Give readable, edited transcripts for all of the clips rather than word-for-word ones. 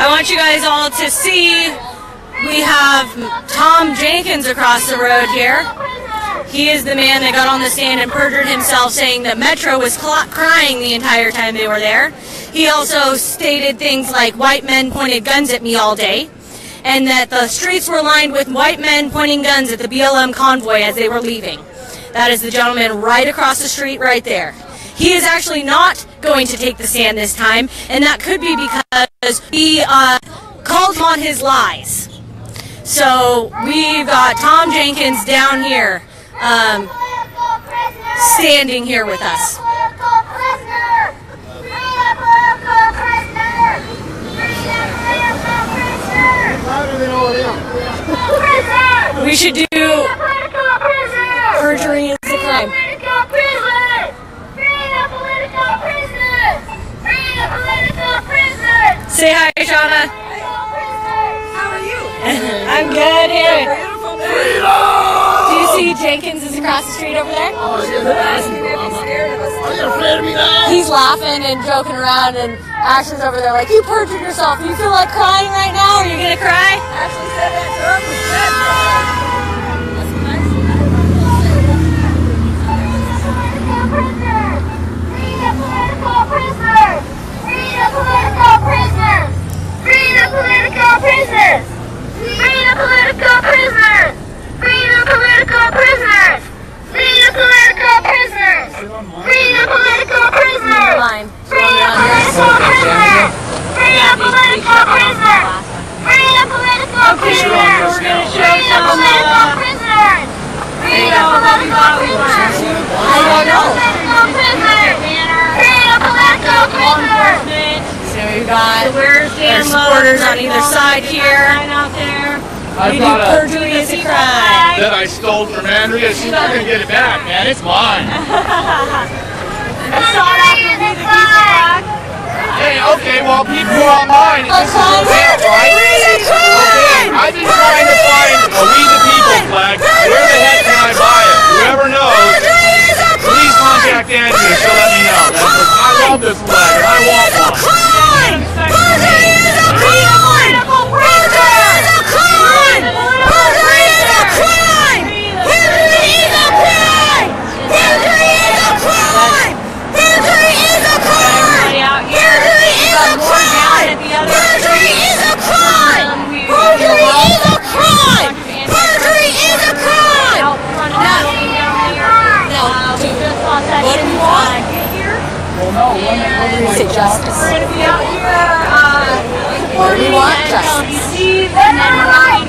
I want you guys all to see we have Tom Jenkins across the road here. He is the man that got on the stand and perjured himself, saying that Metro was crying the entire time they were there. He also stated things like white men pointed guns at me all day, and that the streets were lined with white men pointing guns at the BLM convoy as they were leaving. That is the gentleman right across the street right there. He is actually not going to take the stand this time, and that could be because he called on his lies. So we've got Tom Jenkins down here, standing here with us. We should do perjury is a crime. Say hi, Shauna. How are you? I'm good here. Freedom! Do you see Jenkins is across the street over there? Oh, yeah, are you afraid of me now? He's laughing and joking around, and Ashley's over there like, you perjured yourself. You feel like crying right now? Are you going to cry? Ashley said that to him. There's supporters on either side here. We do perjury as a crime. That I stole from Andrea. She's not going to get it back, man. It's mine. Hey, okay, well, people are mine. It's just a bad, right? Okay, I've been trying to find a We the People flag. Where the heck can I buy it? Whoever knows, please contact Andrea. She'll let me know. I love this flag, and I want one. Justice. We're going to be out here What do we want? Justice.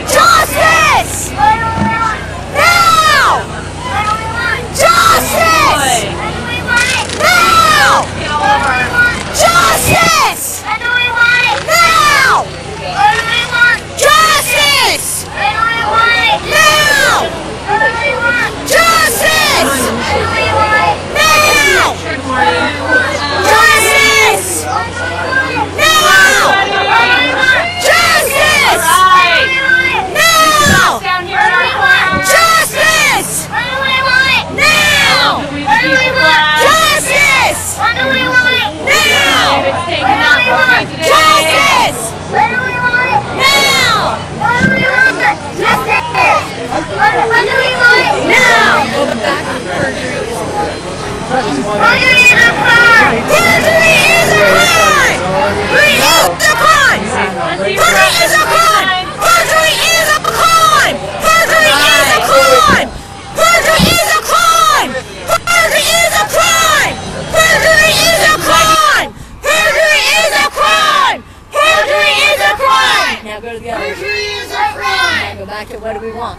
Justice! Now! Justice! Now! Justice! Now! Justice! Now! Justice! Back to what do we want?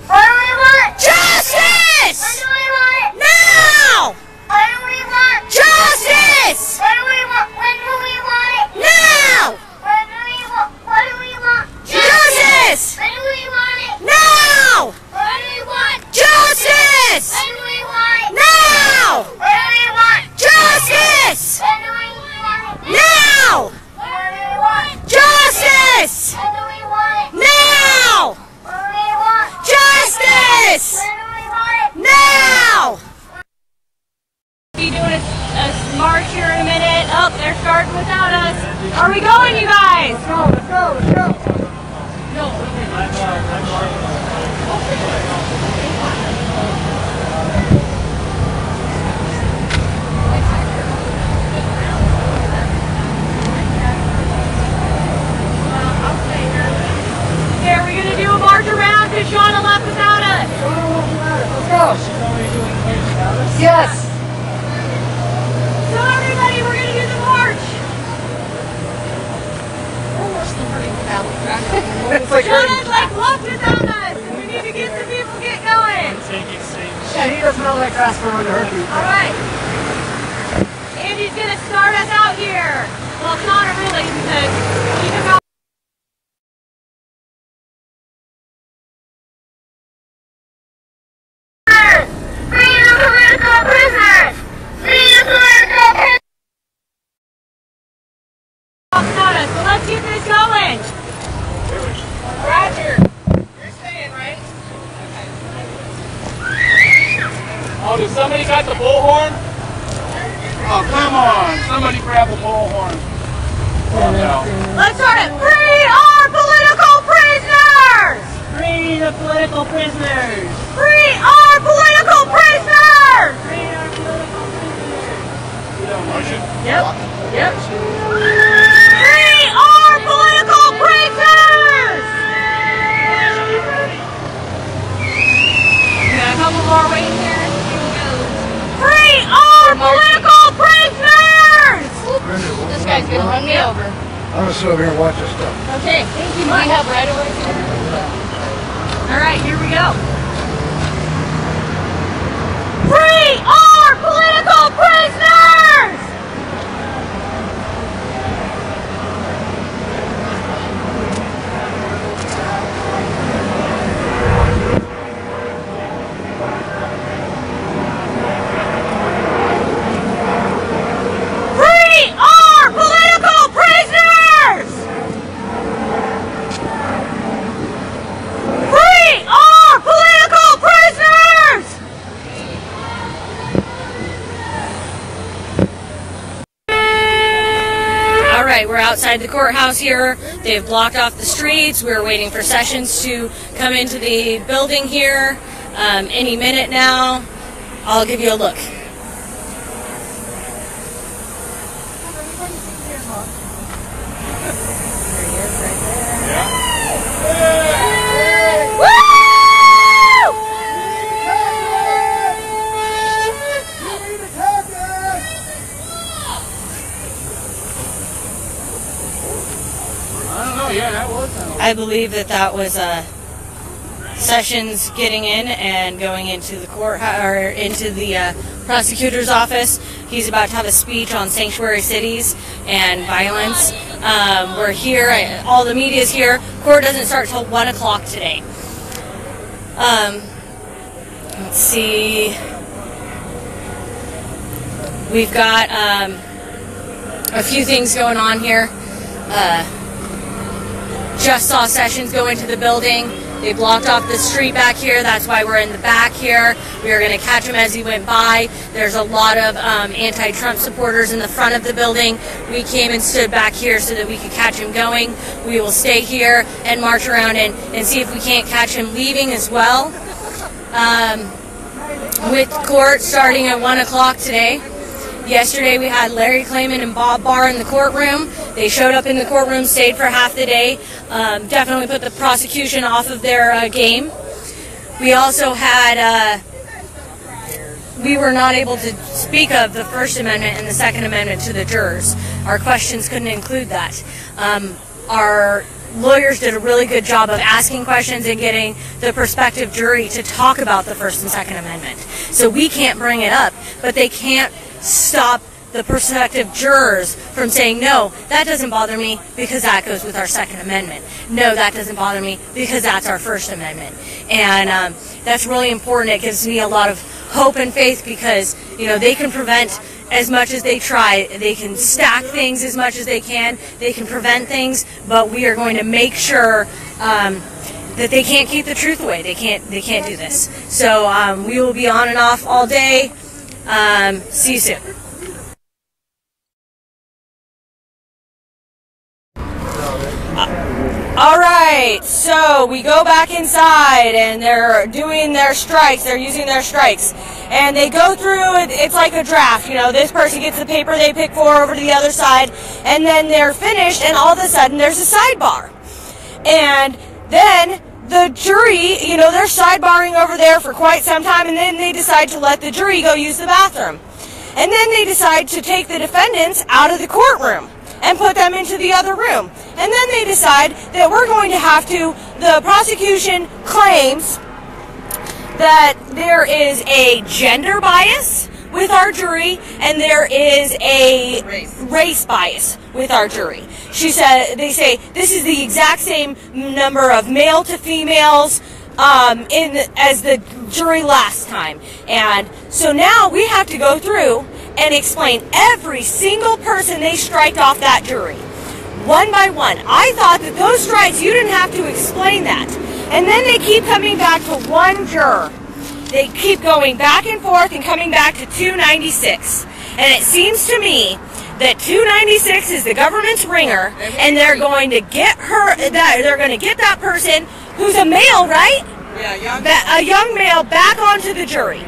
What do we want? Justice! What do we want? Now! What do we want? Justice! What do we want? When do we want it? Now! When do we want? What do we want? Justice! When do we want it? Now! What do we want? Justice! When do we want it? Now! What do we want? Justice! When do we want it? Now! What do we want? Justice! When do we want it? Now! What do we want? Justice! When do we want it? Now! Be doing a march here in a minute. Oh, they're starting without us. Are we going, you guys? guys. Let's go, let's go, let's go. Here, we're going to do a march around because Shauna left without us. Let's go. Yes. So everybody, we're going to do the march. It's like Shauna's like left without us. We need to get the people get going. yeah, he doesn't know that grass for when to hurt you. All right. Andy's going to start us out here. Well, it's not really because he took out. So let's get this going. Roger. You're staying, right? Oh, does somebody got the bullhorn? Oh, come on. Somebody grab the bullhorn. Oh, no. Let's start it. Free our political prisoners! Free the political prisoners! Free our political prisoners! Free our political prisoners! Yep. Yep. Free our political prisoners! We got a couple more waiting here. Here we go. Free our political prisoners! This guy's gonna run me over. I'm gonna sit over here and watch this stuff. Okay, thank you. We have right away. All right, here we go. Free our political prisoners! Free our political prisoners! Free our political prisoners! All right, we're outside the courthouse here. They've blocked off the streets. We're waiting for Sessions to come into the building here. Any minute now. I'll give you a look. I believe that was Sessions getting in and going into the courthouse or into the prosecutor's office. He's about to have a speech on sanctuary cities and violence. We're here. All the media's here. Court doesn't start till 1 o'clock today. Let's see. We've got a few things going on here. Just saw Sessions go into the building. They blocked off the street back here. That's why we're in the back here. We were going to catch him as he went by. There's a lot of anti-Trump supporters in the front of the building. We came and stood back here so that we could catch him going. We will stay here and march around and see if we can't catch him leaving as well. With court starting at 1 o'clock today. Yesterday we had Larry Klayman and Bob Barr in the courtroom. They showed up in the courtroom, stayed for half the day. Definitely put the prosecution off of their game. We also had, we were not able to speak of the First Amendment and the Second Amendment to the jurors. Our questions couldn't include that. Our lawyers did a really good job of asking questions and getting the prospective jury to talk about the First and Second Amendment. So we can't bring it up, but they can't stop the prospective jurors from saying, no, that doesn't bother me because that goes with our Second Amendment. No, that doesn't bother me because that's our First Amendment. And that's really important. It gives me a lot of hope and faith because, you know, they can prevent as much as they try. They can stack things as much as they can. They can prevent things, but we are going to make sure that they can't keep the truth away. They can't do this. So we will be on and off all day. See you soon. All right, so we go back inside, and they're doing their strikes. They're using their strikes, and they go through it. It's like a draft. You know, this person gets the paper they pick for over to the other side, and then they're finished, and all of a sudden there's a sidebar. And then the jury, you know, they're sidebarring over there for quite some time, and then they decide to let the jury go use the bathroom. And then they decide to take the defendants out of the courtroom and put them into the other room. And then they decide that we're going to have to, the prosecution claims that there is a gender bias with our jury, and there is a race bias with our jury. They say this is the exact same number of male to females as the jury last time. And so now we have to go through and explain every single person they striked off that jury, one by one. I thought that those strikes, you didn't have to explain that. And then they keep coming back to one juror. They keep going back and forth and coming back to 296. And it seems to me that 296 is the government's ringer, and they're going to get her, they're going to get that person who's a male, right? Yeah, a young male back onto the jury.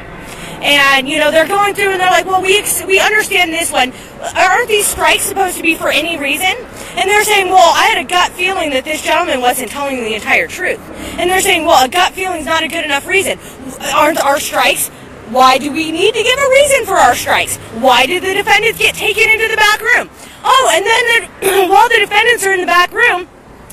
And, you know, they're going through and they're like, well, we understand this one. Aren't these strikes supposed to be for any reason? And they're saying, well, I had a gut feeling that this gentleman wasn't telling the entire truth. And they're saying, well, a gut feeling's not a good enough reason. Aren't our strikes? Why do we need to give a reason for our strikes? Why did the defendants get taken into the back room? Oh, and then while the defendants are in the back room,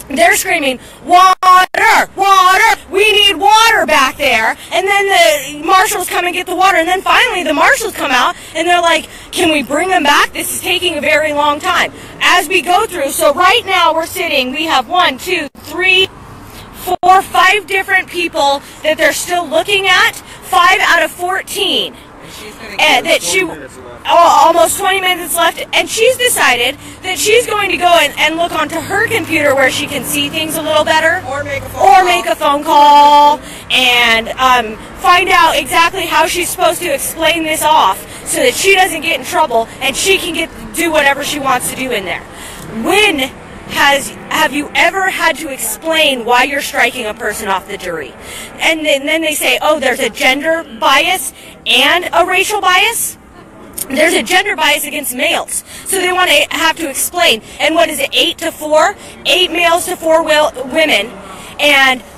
they're screaming, water, water, we need water back there. And then the marshals come and get the water. And then finally the marshals come out and they're like, can we bring them back? This is taking a very long time. As we go through, so right now we have 1, 2, 3, 4, 5 different people that they're still looking at, 5 out of 14. And that almost 20 minutes left, and she's decided that she's going to go and look onto her computer where she can see things a little better, or make a phone call and find out exactly how she's supposed to explain this off so that she doesn't get in trouble and she can do whatever she wants to do in there. Have you ever had to explain why you're striking a person off the jury? And then they say, oh, there's a gender bias and a racial bias? There's a gender bias against males. So they want to have to explain. And what is it, 8 to 4? 8 males to 4 women.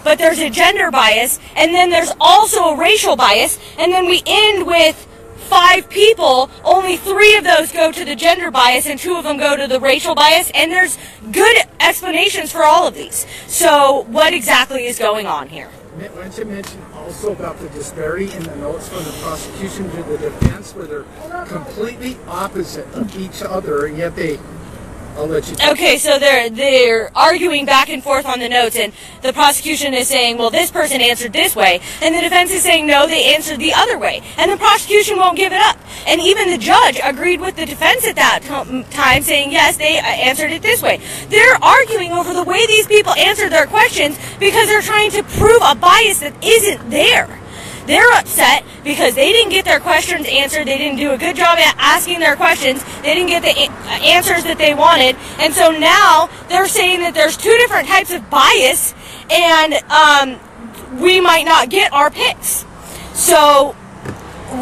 But there's a gender bias, and then there's also a racial bias, and then we end with 5 people, only 3 of those go to the gender bias and 2 of them go to the racial bias, and there's good explanations for all of these. So what exactly is going on here? Why don't you mention also about the disparity in the notes from the prosecution to the defense, where they're completely opposite of each other, and yet I'll let you talk. Okay, so they're arguing back and forth on the notes, and the prosecution is saying, well, this person answered this way, and the defense is saying, no, they answered the other way, and the prosecution won't give it up. And even the judge agreed with the defense at that time, saying, yes, they answered it this way. They're arguing over the way these people answered their questions because they're trying to prove a bias that isn't there. They're upset because they didn't get their questions answered. They didn't do a good job at asking their questions. They didn't get the answers that they wanted. And so now they're saying that there's 2 different types of bias, and we might not get our picks. So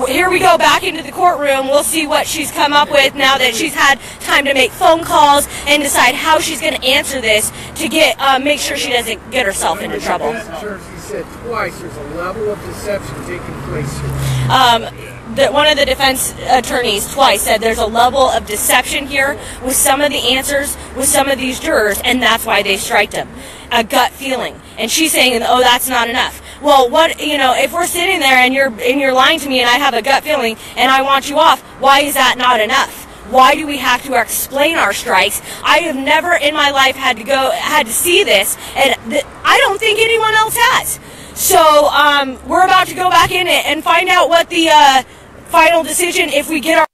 here we go back into the courtroom. We'll see what she's come up with now that she's had time to make phone calls and decide how she's going to answer this to make sure she doesn't get herself into trouble. He said twice there's a level of deception taking place here. One of the defense attorneys twice said there's a level of deception here with some of the answers with some of these jurors, and that's why they striked them. A gut feeling. And she's saying, oh, that's not enough. Well, if we're sitting there and you're lying to me and I have a gut feeling and I want you off, why is that not enough? Why do we have to explain our strikes? I have never in my life had to see this, and I don't think anyone else has. So we're about to go back in and find out what the final decision, if we get our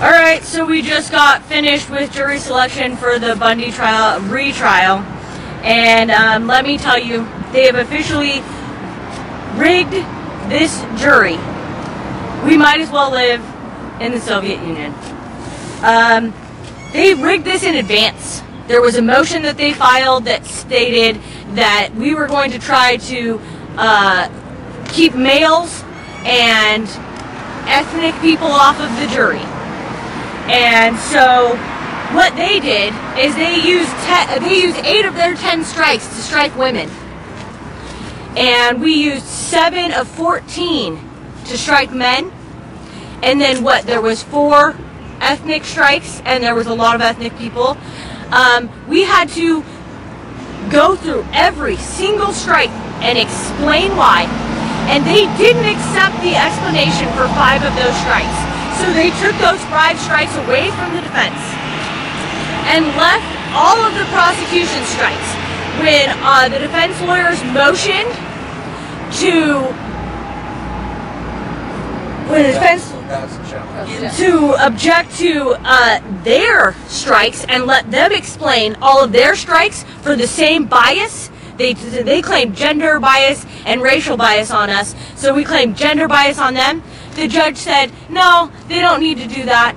Alright, so we just got finished with jury selection for the Bundy retrial, and let me tell you, they have officially rigged this jury, we might as well live in the Soviet Union. They rigged this in advance. There was a motion that they filed that stated that we were going to try to keep males and ethnic people off of the jury. And so what they did is they used 8 of their 10 strikes to strike women. And we used 7 of 14 to strike men. And then what, there was 4 ethnic strikes, and there was a lot of ethnic people. We had to go through every single strike and explain why. And they didn't accept the explanation for 5 of those strikes. So they took those 5 strikes away from the defense and left all of the prosecution strikes. When the defense lawyers motioned to object to their strikes and let them explain all of their strikes for the same bias. They claimed gender bias and racial bias on us, so we claimed gender bias on them. The judge said, no, they don't need to do that.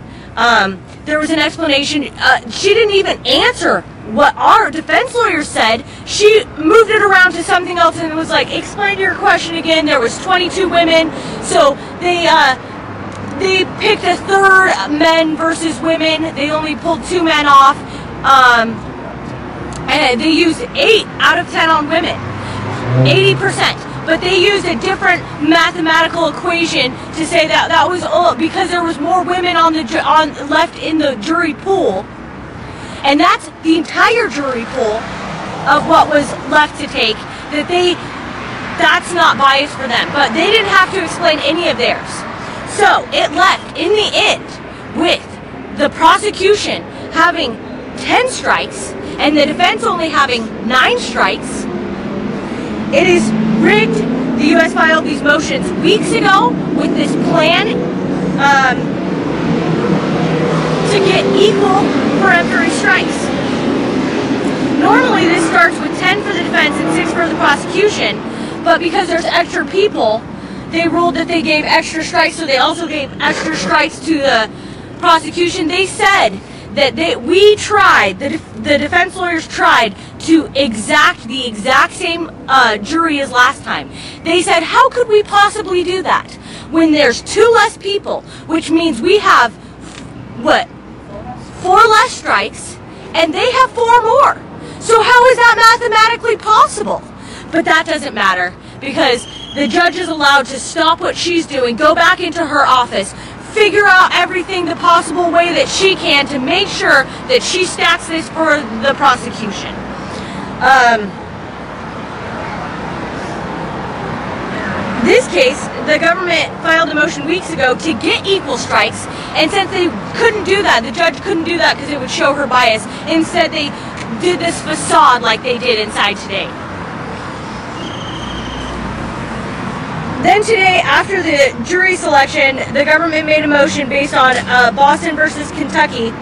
There was an explanation. She didn't even answer what our defense lawyer said. She moved it around to something else and was like, explain your question again. There was 22 women, so they picked a third men versus women. They only pulled 2 men off. And they used 8 out of 10 on women, 80%. But they used a different mathematical equation to say that that was because there was more women left in the jury pool, and that's the entire jury pool of what was left to take. That's not bias for them, but they didn't have to explain any of theirs. So it left in the end with the prosecution having 10 strikes and the defense only having 9 strikes. It is rigged. The U.S. filed these motions weeks ago with this plan to get equal peremptory strikes. Normally this starts with 10 for the defense and 6 for the prosecution, but because there's extra people, they ruled that they gave extra strikes, so they also gave extra strikes to the prosecution. They said that the defense lawyers tried to exact the exact same jury as last time. They said, how could we possibly do that when there's 2 less people, which means we have, what, 4 less strikes, and they have 4 more. So how is that mathematically possible? But that doesn't matter, because the judge is allowed to stop what she's doing, go back into her office, figure out everything the possible way that she can to make sure that she stacks this for the prosecution. This case, the government filed a motion weeks ago to get equal strikes, and since they couldn't do that, the judge couldn't do that because it would show her bias, instead they did this facade like they did inside today. Then today, after the jury selection, the government made a motion based on Boston versus Kentucky,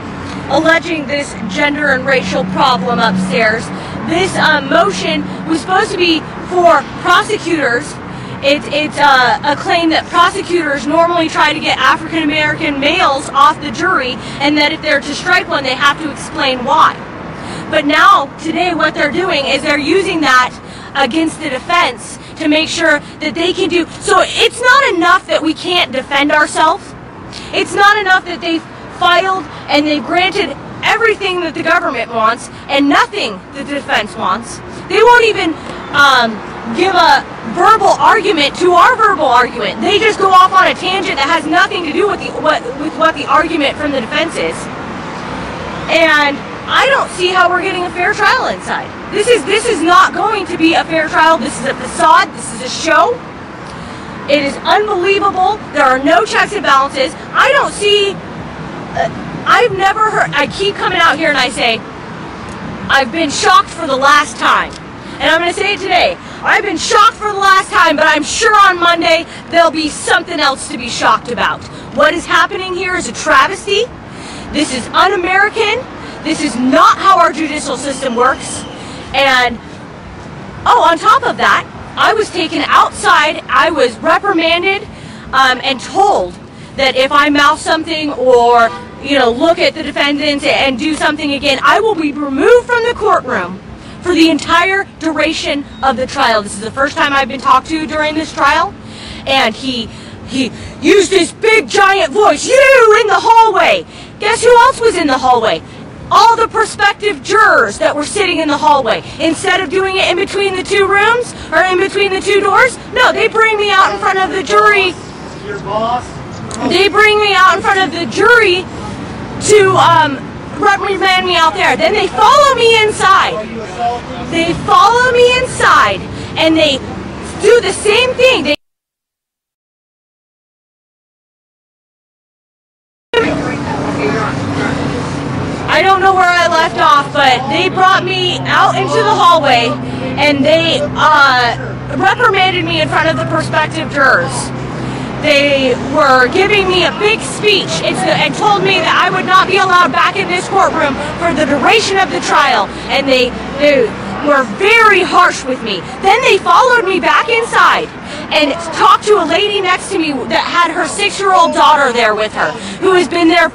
alleging this gender and racial problem upstairs. This motion was supposed to be for prosecutors. It's a claim that prosecutors normally try to get African American males off the jury, and that if they're to strike one, they have to explain why. But now, today, what they're doing is they're using that against the defense to make sure that they can do. So it's not enough that we can't defend ourselves. It's not enough that they've filed and they've granted everything that the government wants and nothing that the defense wants. They won't even give a verbal argument to our verbal argument. They just go off on a tangent that has nothing to do with what the argument from the defense is. And I don't see how we're getting a fair trial inside. This is not going to be a fair trial. This is a facade. This is a show. It is unbelievable. There are no checks and balances. I don't see, I've never heard, I keep coming out here and I say, I've been shocked for the last time. And I'm going to say it today. I've been shocked for the last time, but I'm sure on Monday there'll be something else to be shocked about. What is happening here is a travesty. This is un-American. This is not how our judicial system works. And, oh, on top of that, I was taken outside. I was reprimanded and told that if I mouth something or, you know, look at the defendants and do something again, I will be removed from the courtroom for the entire duration of the trial. This is the first time I've been talked to during this trial, and he used his big giant voice, "You in the hallway." Guess who else was in the hallway? All the prospective jurors that were sitting in the hallway. Instead of doing it in between the two rooms or in between the two doors, no, they bring me out in front of the jury. Your boss? They bring me out in front of the jury to reprimand me out there. Then they follow me inside. They follow me inside and they do the same thing. I don't know where I left off, but they brought me out into the hallway and they reprimanded me in front of the prospective jurors. They were giving me a big speech and told me that I would not be allowed back in this courtroom for the duration of the trial, and they were very harsh with me. Then they followed me back inside and talked to a lady next to me that had her 6-year-old daughter there with her, who has been there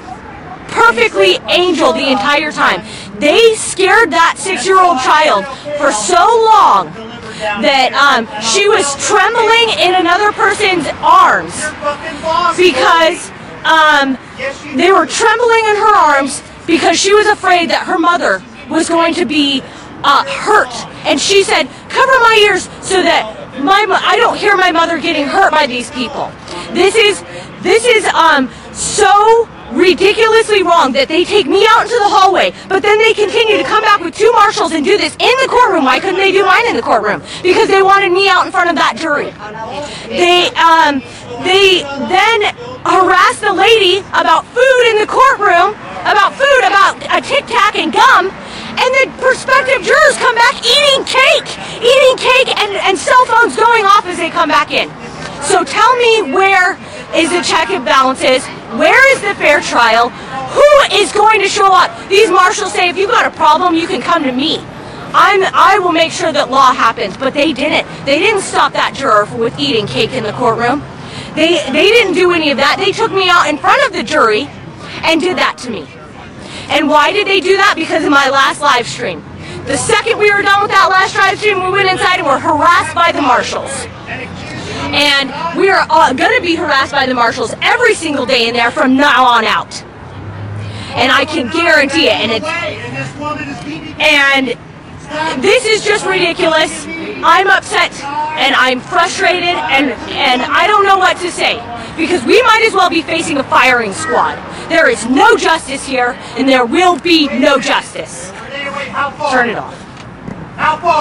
perfectly angel the entire time. They scared that 6-year-old child for so long that she was trembling in another person's arms because they were trembling in her arms because she was afraid that her mother was going to be hurt. And she said, "Cover my ears so that I don't hear my mother getting hurt by these people." This is so ridiculously wrong that they take me out into the hallway, but then they continue to come back with 2 marshals and do this in the courtroom. Why couldn't they do mine in the courtroom? Because they wanted me out in front of that jury. They then harassed the lady about food in the courtroom, about a Tic Tac and gum, and the prospective jurors come back eating cake and cell phones going off as they come back in. So tell me, where is the check and balances? Where is the fair trial? Who is going to show up? These marshals say, if you've got a problem, you can come to me. I will make sure that law happens, but they didn't. They didn't stop that juror with eating cake in the courtroom. They didn't do any of that. They took me out in front of the jury and did that to me. And why did they do that? Because of my last live stream. The second we were done with that last live stream, we went inside and were harassed by the marshals. And we are going to be harassed by the marshals every single day in there from now on out. And I can guarantee it. And this is just ridiculous. I'm upset and I'm frustrated and I don't know what to say. Because we might as well be facing a firing squad. There is no justice here and there will be no justice. Turn it off. How far?